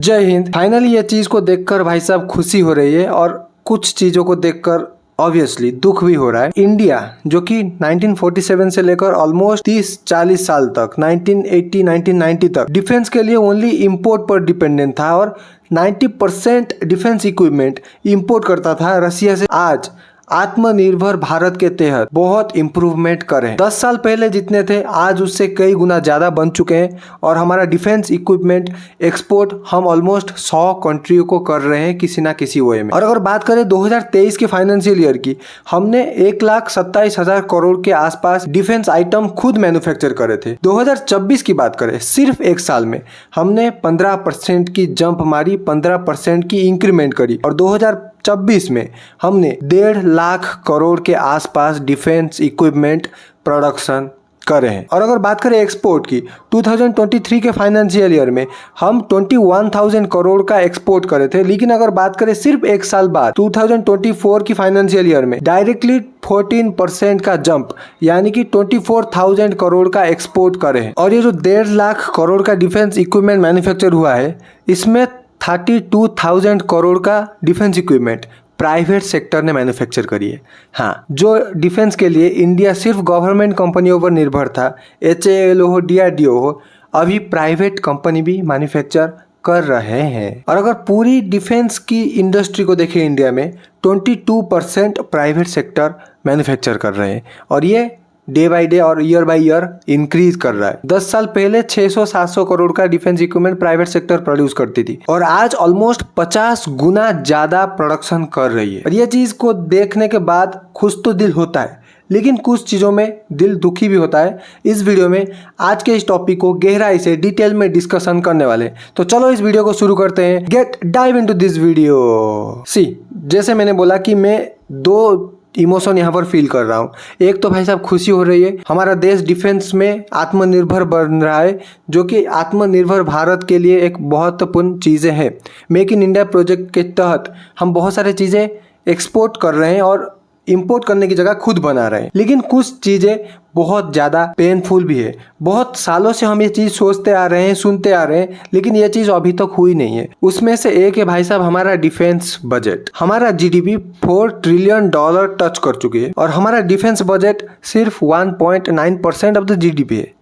जय हिंद। फाइनली ये चीज़ को देखकर भाई साहब खुशी हो रही है और कुछ चीज़ों को देखकर ऑब्वियसली दुख भी हो रहा है। इंडिया जो कि 1947 से लेकर ऑलमोस्ट 30-40 साल तक 1980-1990 तक डिफेंस के लिए ओनली इंपोर्ट पर डिपेंडेंट था और 90% डिफेंस इक्विपमेंट इंपोर्ट करता था रसिया से। आज आत्मनिर्भर भारत के तहत बहुत इम्प्रूवमेंट करे। 10 साल पहले जितने थे आज उससे कई गुना ज़्यादा बन चुके हैं और हमारा डिफेंस इक्विपमेंट एक्सपोर्ट हम ऑलमोस्ट 100 कंट्रियों को कर रहे हैं किसी ना किसी वे में। और अगर बात करें 2023 के फाइनेंशियल ईयर की, हमने 1,27,000 करोड़ के आसपास डिफेंस आइटम खुद मैन्युफैक्चर करे थे। 2024 की बात करें, सिर्फ एक साल में हमने 15% की जंप मारी, 15% की इंक्रीमेंट करी और 2024 में हमने 1.5 लाख करोड़ के आसपास डिफेंस इक्विपमेंट प्रोडक्शन करे हैं। और अगर बात करें एक्सपोर्ट की, 2023 के फाइनेंशियल ईयर में हम 21,000 करोड़ का एक्सपोर्ट करे थे। लेकिन अगर बात करें सिर्फ एक साल बाद 2024 की फाइनेंशियल ईयर में डायरेक्टली 14% का जंप यानी कि 24,000 करोड़ का एक्सपोर्ट करे हैं। और ये जो 1.5 लाख करोड़ का डिफेंस इक्विपमेंट मैन्युफैक्चर हुआ है, इसमें 32,000 करोड़ का डिफेंस इक्विपमेंट प्राइवेट सेक्टर ने मैन्युफैक्चर करी है। हाँ, जो डिफेंस के लिए इंडिया सिर्फ गवर्नमेंट कंपनियों पर निर्भर था, HAL हो, DRDO हो, अभी प्राइवेट कंपनी भी मैन्युफैक्चर कर रहे हैं। और अगर पूरी डिफेंस की इंडस्ट्री को देखें, इंडिया में 22% प्राइवेट सेक्टर मैन्युफैक्चर कर रहे हैं और ये डे बाई डे और ईयर बाई ईयर इंक्रीज कर रहा है। 10 साल पहले 600-700 करोड़ का defence equipment private sector produce करती थी और आज ऑलमोस्ट 50 गुना ज्यादा प्रोडक्शन कर रही है। और ये चीज को देखने के बाद खुश तो दिल होता है, लेकिन कुछ चीज़ों में दिल दुखी भी होता है। इस वीडियो में आज के इस टॉपिक को गहराई से डिटेल में डिस्कशन करने वाले, तो चलो इस वीडियो को शुरू करते हैं। Get dive into this video. जैसे मैंने बोला कि मैं दो इमोशन यहाँ पर फील कर रहा हूँ। एक तो भाई साहब खुशी हो रही है, हमारा देश डिफेंस में आत्मनिर्भर बन रहा है, जो कि आत्मनिर्भर भारत के लिए एक महत्वपूर्ण चीज़ें हैं। मेक इन इंडिया प्रोजेक्ट के तहत हम बहुत सारे चीज़ें एक्सपोर्ट कर रहे हैं और इंपोर्ट करने की जगह खुद बना रहे हैं। लेकिन कुछ चीज़ें बहुत ज़्यादा पेनफुल भी है। बहुत सालों से हम ये चीज़ सोचते आ रहे हैं, सुनते आ रहे हैं, लेकिन ये चीज़ अभी तक हुई नहीं है। उसमें से एक है भाई साहब हमारा डिफेंस बजट। हमारा GDP $4 ट्रिलियन टच कर चुकी है और हमारा डिफेंस बजट सिर्फ 1.9% ऑफ द GDP है,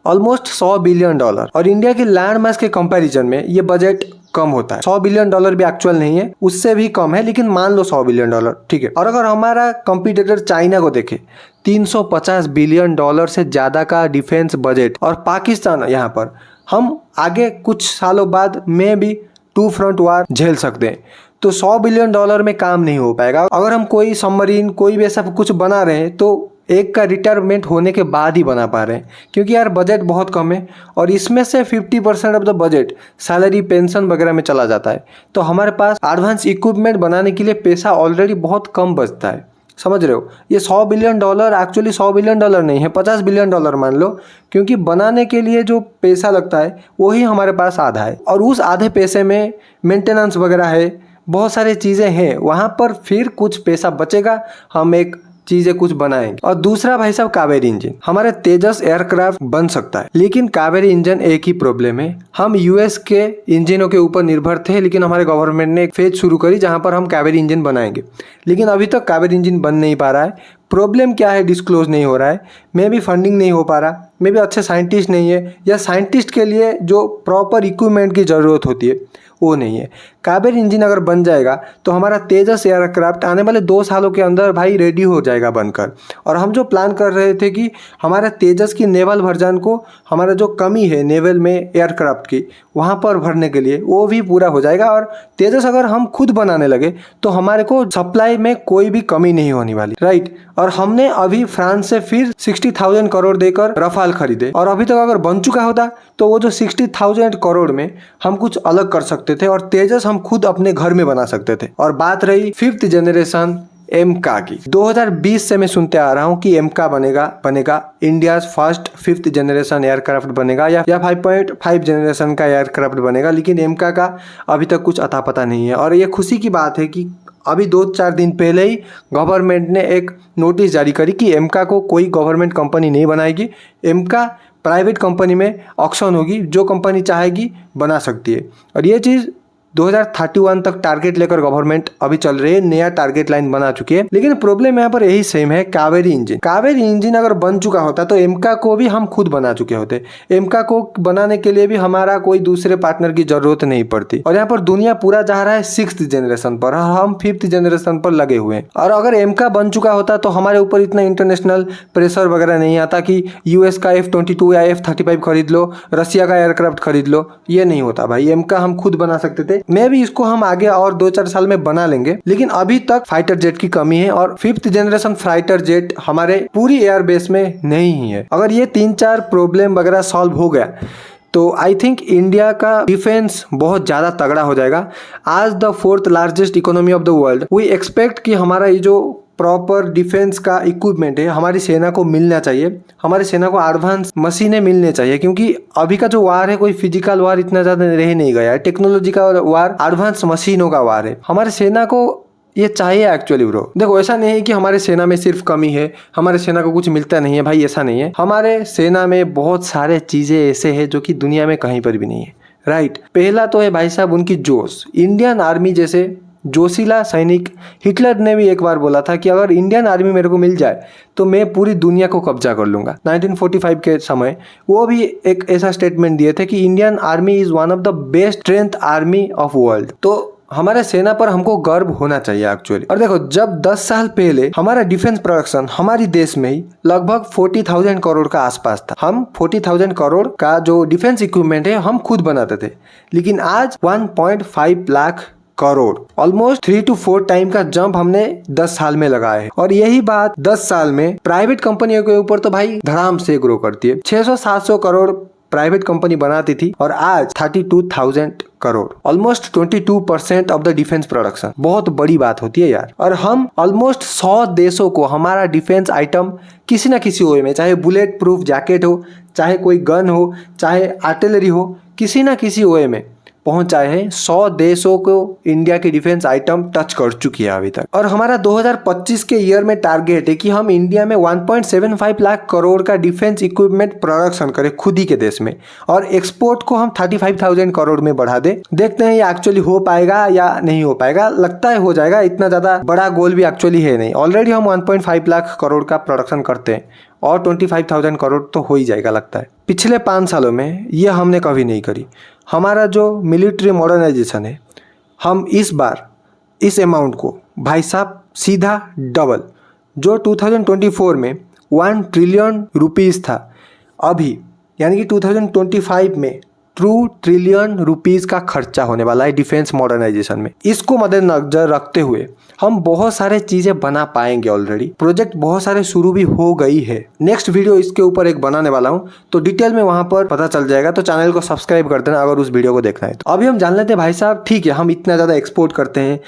ऑलमोस्ट $100 बिलियन। और इंडिया की लैंड मास के कंपैरिजन में ये बजट कम होता है। $100 बिलियन भी एक्चुअल नहीं है, उससे भी कम है, लेकिन मान लो $100 बिलियन, ठीक है। और अगर हमारा कंपटीटर चाइना को देखे, $350 बिलियन से ज़्यादा का डिफेंस बजट, और पाकिस्तान यहाँ पर हम आगे कुछ सालों बाद में भी 2 फ्रंट वार झेल सकते हैं। तो $100 बिलियन में काम नहीं हो पाएगा। अगर हम कोई सबमरीन कोई भी ऐसा कुछ बना रहे हैं तो एक का रिटायरमेंट होने के बाद ही बना पा रहे हैं, क्योंकि यार बजट बहुत कम है और इसमें से 50% of the budget salary pension वगैरह में चला जाता है। तो हमारे पास एडवांस इक्विपमेंट बनाने के लिए पैसा ऑलरेडी बहुत कम बचता है, समझ रहे हो। ये $100 बिलियन एक्चुअली $100 बिलियन नहीं है, $50 बिलियन मान लो, क्योंकि बनाने के लिए जो पैसा लगता है वही हमारे पास आधा है और उस आधे पैसे में मेंटेनेंस वगैरह है, बहुत सारी चीज़ें हैं, वहाँ पर फिर कुछ पैसा बचेगा, हम एक चीजें कुछ बनाएंगे। और दूसरा भाई साहब कावेरी इंजन, हमारे तेजस एयरक्राफ्ट बन सकता है, लेकिन कावेरी इंजन एक ही प्रॉब्लम है, हम US के इंजनों के ऊपर निर्भर थे, लेकिन हमारे गवर्नमेंट ने एक फेज शुरू करी जहां पर हम कावेरी इंजन बनाएंगे, लेकिन अभी तक कावेरी इंजन बन नहीं पा रहा है। प्रॉब्लम क्या है, डिस्क्लोज नहीं हो रहा है, मे भी फंडिंग नहीं हो पा रहा, मे भी अच्छे साइंटिस्ट नहीं है, या साइंटिस्ट के लिए जो प्रॉपर इक्विपमेंट की ज़रूरत होती है वो नहीं है। कावेरी इंजन अगर बन जाएगा तो हमारा तेजस एयरक्राफ्ट आने वाले 2 सालों के अंदर भाई रेडी हो जाएगा बनकर। और हम जो प्लान कर रहे थे कि हमारे तेजस की नेवल वर्जन को, हमारा जो कमी है नेवल में एयरक्राफ्ट की, वहाँ पर भरने के लिए वो भी पूरा हो जाएगा। और तेजस अगर हम खुद बनाने लगे तो हमारे को सप्लाई में कोई भी कमी नहीं होने वाली, राइट। और हमने अभी फ्रांस से फिर 60,000 करोड़ देकर रफाल खरीदे, और अभी तक अगर बन चुका होता तो वो जो 60,000 करोड़ में हम कुछ अलग कर सकते थे और तेजस हम खुद अपने घर में बना सकते थे। और बात रही 5th जनरेशन एमका की, 2020 से मैं सुनते आ रहा हूँ कि एमका बनेगा India first 5th generation aircraft बनेगा या 5.5 जनरेशन का एयरक्राफ्ट बनेगा, लेकिन एमका का अभी तक कुछ अता पता नहीं है। और ये खुशी की बात है कि अभी 2-4 दिन पहले ही गवर्नमेंट ने एक नोटिस जारी करी कि एमका को कोई गवर्नमेंट कंपनी नहीं बनाएगी, एमका प्राइवेट कंपनी में ऑक्शन होगी, जो कंपनी चाहेगी बना सकती है। और ये चीज़ 2031 तक टारगेट लेकर गवर्नमेंट अभी चल रही है, नया टारगेट लाइन बना चुकी है। लेकिन प्रॉब्लम यहाँ पर यही सेम है, कावेरी इंजन। कावेरी इंजन अगर बन चुका होता तो एमका को भी हम खुद बना चुके होते। एमका को बनाने के लिए भी हमारा कोई दूसरे पार्टनर की जरूरत नहीं पड़ती। और यहाँ पर दुनिया पूरा जा रहा है 6th जनरेशन पर, हम 5th जनरेशन पर लगे हुए हैं। और अगर एमका बन चुका होता तो हमारे ऊपर इतना इंटरनेशनल प्रेशर वगैरह नहीं आता कि यूएस का F-22 या F-35 खरीद लो, रशिया का एयरक्राफ्ट खरीद लो। ये नहीं होता भाई, एमका हम खुद बना सकते थे। मैं भी इसको हम आगे और 2-4 साल में बना लेंगे। लेकिन अभी तक फाइटर जेट की कमी है और 5th जनरेशन फाइटर जेट हमारे पूरी एयरबेस में नहीं है। अगर ये 3-4 प्रॉब्लम वगैरह सॉल्व हो गया तो आई थिंक इंडिया का डिफेंस बहुत ज़्यादा तगड़ा हो जाएगा। आज the 4th largest economy of the world, we expect कि हमारा ये जो प्रॉपर डिफेंस का इक्विपमेंट है हमारी सेना को मिलना चाहिए, हमारी सेना को एडवांस मशीनें मिलने चाहिए। क्योंकि अभी का जो वार है कोई फिजिकल वार इतना ज़्यादा रह नहीं गया है, टेक्नोलॉजी का वार, एडवांस मशीनों का वार है। हमारे सेना को ये चाहिए एक्चुअली ब्रो। देखो ऐसा नहीं है कि हमारे सेना में सिर्फ कमी है, हमारे सेना को कुछ मिलता नहीं है, भाई ऐसा नहीं है। हमारे सेना में बहुत सारे चीज़ें ऐसे हैं जो कि दुनिया में कहीं पर भी नहीं है, राइट। पहला तो है भाई साहब उनकी जोश। इंडियन आर्मी जैसे जोशीला सैनिक, हिटलर ने भी एक बार बोला था कि अगर इंडियन आर्मी मेरे को मिल जाए तो मैं पूरी दुनिया को कब्जा कर लूंगा। 1945 के समय वो भी एक ऐसा स्टेटमेंट दिए थे कि Indian army is one of the best strength army of world. तो हमारे सेना पर हमको गर्व होना चाहिए एक्चुअली। और देखो जब 10 साल पहले हमारा डिफेंस प्रोडक्शन हमारी देश में ही लगभग 40,000 करोड़ का आसपास था, हम 40,000 करोड़ का जो डिफेंस इक्विपमेंट है हम खुद बनाते थे। लेकिन आज 1.5 lakh crore, almost 3 to 4 time का जंप हमने 10 साल में लगाया है। और यही बात 10 साल में प्राइवेट कंपनियों के ऊपर तो भाई धड़ाम से ग्रो करती है। 600-700 करोड़ प्राइवेट कंपनी बनाती थी और आज 32,000 crore, almost 22% of the defence production. बहुत बड़ी बात होती है यार। और हम ऑलमोस्ट 100 देशों को हमारा डिफेंस आइटम किसी ना किसी वे में, चाहे बुलेट प्रूफ जैकेट हो, चाहे कोई गन हो, चाहे आर्टिलरी हो, किसी ना किसी वे में पहुंचाए हैं। 100 देशों को इंडिया की डिफेंस आइटम टच कर चुकी है अभी तक। और हमारा 2025 के ईयर में टारगेट है कि हम इंडिया में 1.75 लाख करोड़ का डिफेंस इक्विपमेंट प्रोडक्शन करें खुद ही के देश में, और एक्सपोर्ट को हम 35,000 करोड़ में बढ़ा दे। देखते हैं ये एक्चुअली हो पाएगा या नहीं हो पाएगा। लगता है हो जाएगा, इतना ज्यादा बड़ा गोल भी एक्चुअली है नहीं। ऑलरेडी हम 1.5 लाख करोड़ का प्रोडक्शन करते हैं और 25,000 करोड़ तो हो ही जाएगा लगता है। पिछले 5 सालों में ये हमने कभी नहीं करी। हमारा जो मिलिट्री मॉडर्नाइजेशन है, हम इस बार इस अमाउंट को भाई साहब सीधा डबल, जो 2024 में 1 ट्रिलियन रुपीस था, अभी यानी कि 2025 में 2 ट्रिलियन रुपीस का खर्चा होने वाला है डिफेंस मॉडर्नाइजेशन में। इसको मद्देनजर रखते हुए हम बहुत सारे चीजें बना पाएंगे। ऑलरेडी प्रोजेक्ट बहुत सारे शुरू भी हो गई है। नेक्स्ट वीडियो इसके ऊपर एक बनाने वाला हूं, तो डिटेल में वहां पर पता चल जाएगा। तो चैनल को सब्सक्राइब कर देना अगर उस वीडियो को देखना है। तो अभी हम जान लेते हैं भाई साहब, ठीक है हम इतना ज्यादा एक्सपोर्ट करते हैं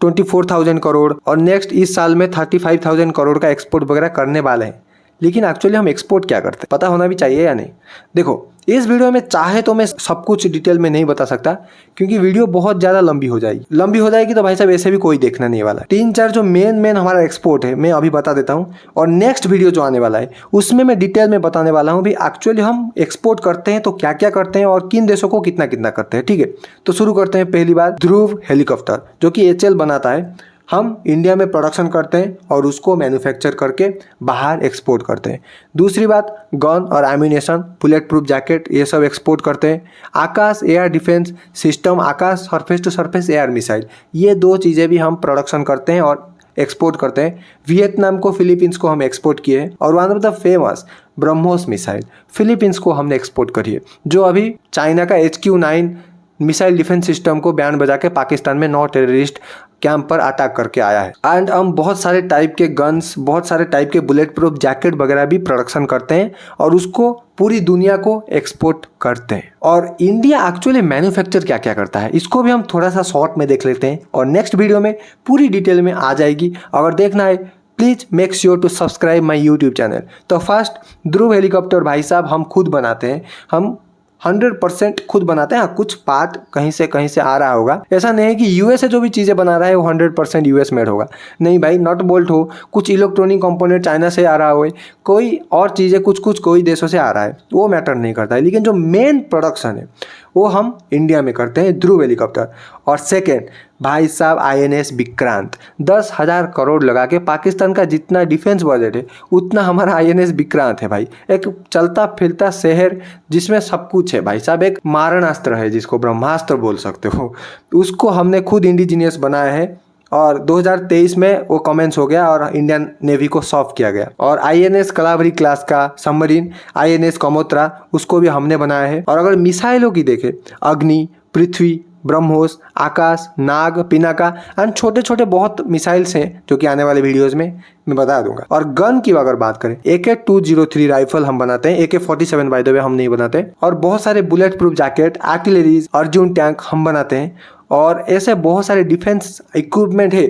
24,000 करोड़, और नेक्स्ट इस साल में 35,000 करोड़ का एक्सपोर्ट वगैरह करने वाले हैं। लेकिन एक्चुअली हम एक्सपोर्ट क्या करते हैं पता होना भी चाहिए या नहीं। देखो इस वीडियो में चाहे तो मैं सब कुछ डिटेल में नहीं बता सकता, क्योंकि वीडियो बहुत ज्यादा लंबी हो जाएगी तो भाई साहब ऐसे भी कोई देखना नहीं वाला। 3-4 जो मेन हमारा एक्सपोर्ट है मैं अभी बता देता हूँ, और नेक्स्ट वीडियो जो आने वाला है उसमें मैं डिटेल में बताने वाला हूँ भी एक्चुअली हम एक्सपोर्ट करते हैं तो क्या क्या करते हैं और किन देशों को कितना कितना करते हैं। ठीक है, तो शुरू करते हैं। पहली बात, ध्रुव हेलीकॉप्टर जो कि HAL बनाता है, हम इंडिया में प्रोडक्शन करते हैं और उसको मैन्युफैक्चर करके बाहर एक्सपोर्ट करते हैं। दूसरी बात, गन और एम्यूनेशन, बुलेट प्रूफ जैकेट, ये सब एक्सपोर्ट करते हैं। Akash air defence system, Akash surface to surface air missile, ये 2 चीज़ें भी हम प्रोडक्शन करते हैं और एक्सपोर्ट करते हैं। वियतनाम को, फिलीपींस को हम एक्सपोर्ट किए हैं। और one of the famous BrahMos missile Philippines को हमने एक्सपोर्ट करी है, जो अभी चाइना का HQ-9 मिसाइल डिफेंस सिस्टम को बैंड बजा के पाकिस्तान में 9 टेररिस्ट कैंप पर अटैक करके आया है। एंड हम बहुत सारे टाइप के गन्स, बहुत सारे टाइप के बुलेट प्रूफ जैकेट वगैरह भी प्रोडक्शन करते हैं और उसको पूरी दुनिया को एक्सपोर्ट करते हैं। और इंडिया एक्चुअली मैन्युफैक्चर क्या क्या करता है इसको भी हम थोड़ा सा शॉर्ट में देख लेते हैं, और नेक्स्ट वीडियो में पूरी डिटेल में आ जाएगी। अगर देखना है please make sure to subscribe my YouTube channel. तो फर्स्ट, ध्रुव हेलीकॉप्टर भाई साहब हम खुद बनाते हैं। हम 100% खुद बनाते हैं। हाँ, कुछ पार्ट कहीं से आ रहा होगा। ऐसा नहीं है कि यूएस से जो भी चीज़ें बना रहा है वो 100% यूएस मेड होगा। नहीं भाई, नट बोल्ट हो, कुछ इलेक्ट्रॉनिक कंपोनेंट चाइना से आ रहा हो, कोई और चीज़ें कुछ कोई देशों से आ रहा है, वो मैटर नहीं करता है। लेकिन जो मेन प्रोडक्शन है वो हम इंडिया में करते हैं, ध्रुव हेलीकॉप्टर। और सेकेंड भाई साहब, INS विक्रांत 10,000 करोड़ लगा के, पाकिस्तान का जितना डिफेंस बजट है उतना हमारा INS विक्रांत है भाई। एक चलता फिरता शहर जिसमें सब कुछ है भाई साहब, एक मारणास्त्र है जिसको ब्रह्मास्त्र बोल सकते हो, उसको हमने खुद इंडिजीनियस बनाया है। और 2023 में वो कमेंस हो गया और इंडियन नेवी को सॉफ्ट किया गया। और INS कलावरी क्लास का सबमरीन INS कमोत्रा, उसको भी हमने बनाया है। और अगर मिसाइलों की देखें, अग्नि, पृथ्वी, ब्रह्मोस, आकाश, नाग, पिनाका एंड छोटे छोटे बहुत मिसाइल्स हैं जो कि आने वाले वीडियोस में मैं बता दूंगा। और गन की अगर बात करें, AK-203 राइफल हम बनाते हैं, AK-47 बाय द वे हम नहीं बनाते। और बहुत सारे bullet proof jacket, artilleries, Arjun tank हम बनाते हैं। और ऐसे बहुत सारे डिफेंस इक्विपमेंट है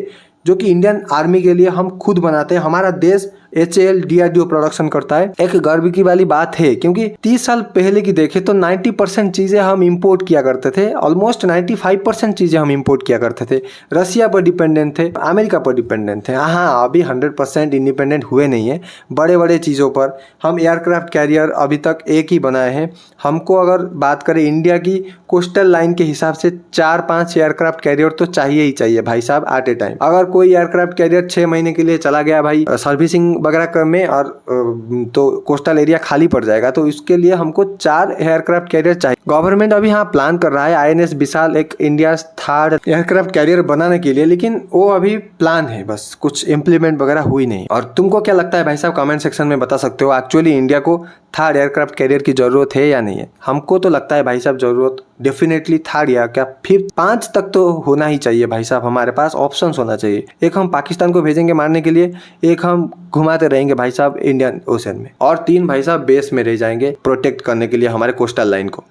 जो कि इंडियन आर्मी के लिए हम खुद बनाते हैं। हमारा देश HAL DRDO प्रोडक्शन करता है। एक गर्व की वाली बात है, क्योंकि 30 साल पहले की देखें तो 90% चीज़ें हम इंपोर्ट किया करते थे। ऑलमोस्ट 95% चीज़ें हम इंपोर्ट किया करते थे। रसिया पर डिपेंडेंट थे, अमेरिका पर डिपेंडेंट थे। हाँ, अभी 100% इंडिपेंडेंट हुए नहीं है बड़े बड़े चीज़ों पर। हम एयरक्राफ्ट कैरियर अभी तक एक ही बनाए हैं। हमको अगर बात करें इंडिया की कोस्टल लाइन के हिसाब से 4-5 एयरक्राफ्ट कैरियर तो चाहिए ही चाहिए भाई साहब एट ए टाइम। अगर कोई एयरक्राफ्ट कैरियर 6 महीने के लिए चला गया भाई सर्विसिंग वगैरह कर में, और तो कोस्टल एरिया खाली पड़ जाएगा, तो इसके लिए हमको 4 एयरक्राफ्ट कैरियर चाहिए। गवर्नमेंट अभी हाँ प्लान कर रहा है INS विशाल एक इंडिया 3rd एयरक्राफ्ट कैरियर बनाने के लिए, लेकिन वो अभी प्लान है, बस कुछ इम्प्लीमेंट वगैरह हुई नहीं। और तुमको क्या लगता है भाई साहब, कमेंट सेक्शन में बता सकते हो, एक्चुअली इंडिया को 3rd एयरक्राफ्ट कैरियर की जरूरत है या नहीं है। हमको तो लगता है भाई साहब जरूरत डेफिनेटली 3rd या क्या 5th 5 तक तो होना ही चाहिए भाई साहब। हमारे पास ऑप्शंस होना चाहिए। एक हम पाकिस्तान को भेजेंगे मारने के लिए, एक हम घुमाते रहेंगे भाई साहब इंडियन ओशन में, और 3 भाई साहब बेस में रह जाएंगे प्रोटेक्ट करने के लिए हमारे कोस्टल लाइन को।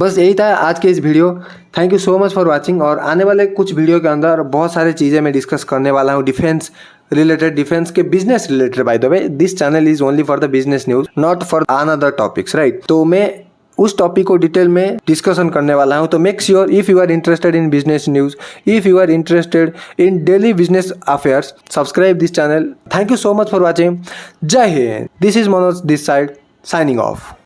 बस यही था आज के इस video. Thank you so much for watching. और आने वाले कुछ वीडियो के अंदर बहुत सारी चीज़ें मैं डिस्कस करने वाला हूँ डिफेंस रिलेटेड, डिफेंस के business related. By the way this channel is only for the business news, not for another topics, right. तो मैं उस टॉपिक को डिटेल में डिस्कशन करने वाला हूं। तो make sure if you are interested in business news, if you are interested in daily business affairs, subscribe this channel. Thank you so much for watching. जय हिंद। This is Manoj this side signing of.